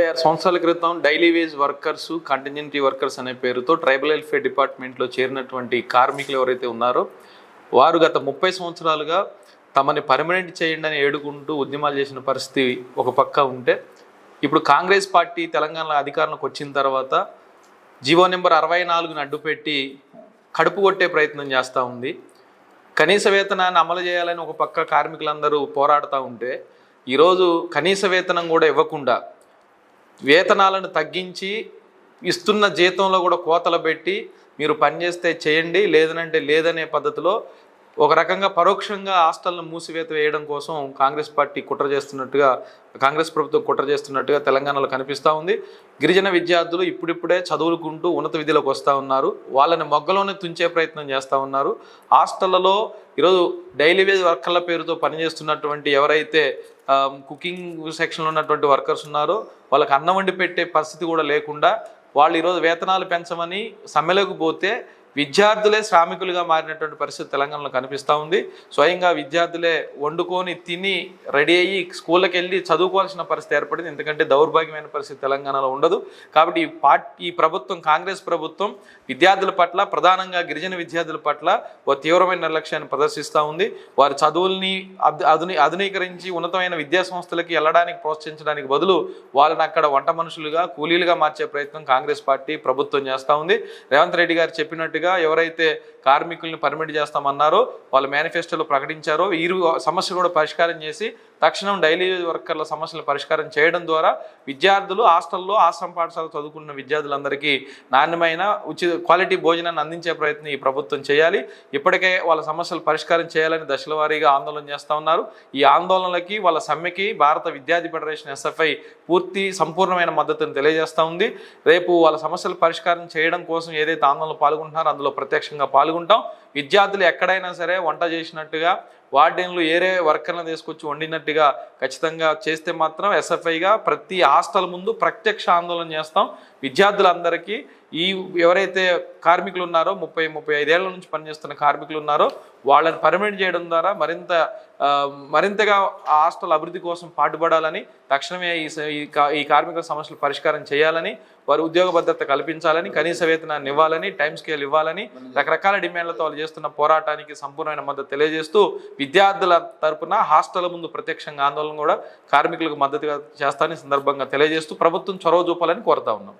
6 సంవత్సరాల క్రితం daily wage workers, కంటింజెంటీ workers అనే పేరుతో ట్రైబల్ వెల్ఫేర్ డిపార్ట్మెంట్లో చేరినటువంటి కార్మికులు ఎవరైతే ఉన్నారో వారు గత 30 సంవత్సరాలుగా తమని పర్మనెంట్ చేయండి అని ఏడుకుంటూ ఉద్యమాలు చేసిన పరిస్థితి ఒక పక్క ఉంటే, ఇప్పుడు కాంగ్రెస్ పార్టీ తెలంగాణలో అధికారంలోకి వచ్చిన తర్వాత జీవో నెంబర్ 64ని అడ్డుపెట్టి కడుపు కొట్టే ప్రయత్నం చేస్తూ ఉంది. కనీస వేతనాన్ని అమలు చేయాలని ఒక పక్క కార్మికులందరూ పోరాడుతూ ఉంటే, ఈరోజు కనీస వేతనం కూడా ఇవ్వకుండా వేతనాలను తగ్గించి ఇస్తున్న జీతంలో కూడా కోతలు పెట్టి మీరు పనిచేస్తే చేయండి లేదనంటే లేదనే పద్ధతిలో ఒక రకంగా పరోక్షంగా హాస్టల్ను మూసివేత వేయడం కోసం కాంగ్రెస్ పార్టీ కాంగ్రెస్ ప్రభుత్వం కుట్ర చేస్తున్నట్టుగా తెలంగాణలో కనిపిస్తూ ఉంది. గిరిజన విద్యార్థులు ఇప్పుడిప్పుడే చదువుకుంటూ ఉన్నత విధిలోకి వస్తూ ఉన్నారు. వాళ్ళని మొగ్గలోనే తుంచే ప్రయత్నం చేస్తూ ఉన్నారు. హాస్టళ్లలో ఈరోజు డైలీ వేజ్ వర్కర్ల పేరుతో పనిచేస్తున్నటువంటి ఎవరైతే కుకింగ్ సెక్షన్లో ఉన్నటువంటి వర్కర్స్ ఉన్నారో వాళ్ళకి అన్నం వండి పెట్టే పరిస్థితి కూడా లేకుండా వాళ్ళు ఈరోజు వేతనాలు పెంచమని సమ్మెలకు పోతే విద్యార్థులే శ్రామికులుగా మారినటువంటి పరిస్థితి తెలంగాణలో కనిపిస్తూ ఉంది. స్వయంగా విద్యార్థులే వండుకొని తిని రెడీ అయ్యి స్కూళ్ళకి వెళ్ళి చదువుకోవాల్సిన పరిస్థితి ఏర్పడింది. ఎందుకంటే దౌర్భాగ్యమైన పరిస్థితి తెలంగాణలో ఉండదు. కాబట్టి ఈ ప్రభుత్వం, కాంగ్రెస్ ప్రభుత్వం విద్యార్థుల పట్ల, ప్రధానంగా గిరిజన విద్యార్థుల పట్ల ఓ తీవ్రమైన నిర్లక్ష్యాన్ని ప్రదర్శిస్తూ ఉంది. వారి చదువుల్ని ఆధునీకరించి ఉన్నతమైన విద్యా సంస్థలకి వెళ్ళడానికి ప్రోత్సహించడానికి బదులు వాళ్ళని అక్కడ వంట మనుషులుగా, కూలీలుగా మార్చే ప్రయత్నం కాంగ్రెస్ పార్టీ ప్రభుత్వం చేస్తూ ఉంది. రేవంత్ రెడ్డి గారు చెప్పినట్టుగా ఎవరైతే కార్మికుల్ని పర్మిట్ చేస్తామన్నారో వాళ్ళు మేనిఫెస్టోలో ప్రకటించారో ఈ సమస్యలు కూడా పరిష్కారం చేసి తక్షణం డైలీ వర్కర్ల సమస్యలు పరిష్కారం చేయడం ద్వారా విద్యార్థులు హాస్టల్లో, ఆశ్రమ పాఠశాల చదువుకున్న విద్యార్థులందరికీ నాణ్యమైన క్వాలిటీ భోజనాన్ని అందించే ప్రయత్నం ఈ ప్రభుత్వం చేయాలి. ఇప్పటికే వాళ్ళ సమస్యలు పరిష్కారం చేయాలని దశల వారీగా ఆందోళన చేస్తూ ఉన్నారు. ఈ ఆందోళనలకి, వాళ్ళ సమ్మెకి భారత విద్యార్థి ఫెడరేషన్ SFI సంపూర్ణమైన మద్దతును తెలియజేస్తూ ఉంది. రేపు వాళ్ళ సమస్యలు పరిష్కారం చేయడం కోసం ఏదైతే ఆందోళనలో పాల్గొంటున్నారో అందులో ప్రత్యక్షంగా పాల్గొంటాం. విద్యార్థులు ఎక్కడైనా సరే వంట చేసినట్టుగా, వార్డెన్లు ఏరే వర్కర్లను తీసుకొచ్చి వండినట్టుగా ఖచ్చితంగా చేస్తే మాత్రం SFIగా ప్రతి హాస్టల్ ముందు ప్రత్యక్ష ఆందోళన చేస్తాం. విద్యార్థులందరికీ ఎవరైతే కార్మికులు ఉన్నారో 30-35 ఏళ్ల నుంచి పనిచేస్తున్న కార్మికులు ఉన్నారో వాళ్ళని పర్మనెంట్ చేయడం ద్వారా మరింతగా ఆ హాస్టల్ అభివృద్ధి కోసం పాటుపడాలని, తక్షణమే ఈ కార్మికుల సమస్యలు పరిష్కారం చేయాలని, వారి ఉద్యోగ భద్రత కల్పించాలని, కనీస వేతనాన్ని ఇవ్వాలని, టైం స్కేల్ ఇవ్వాలని రకరకాల డిమాండ్లతో వాళ్ళు చేస్తున్న పోరాటానికి సంపూర్ణమైన మద్దతు తెలియజేస్తూ విద్యార్థుల తరపున హాస్టల్ ముందు ప్రత్యక్షంగా ఆందోళన కూడా కార్మికులకు మద్దతుగా చేస్తానని సందర్భంగా తెలియజేస్తూ ప్రభుత్వం చొరవ చూపాలని కోరుతా ఉన్నాం.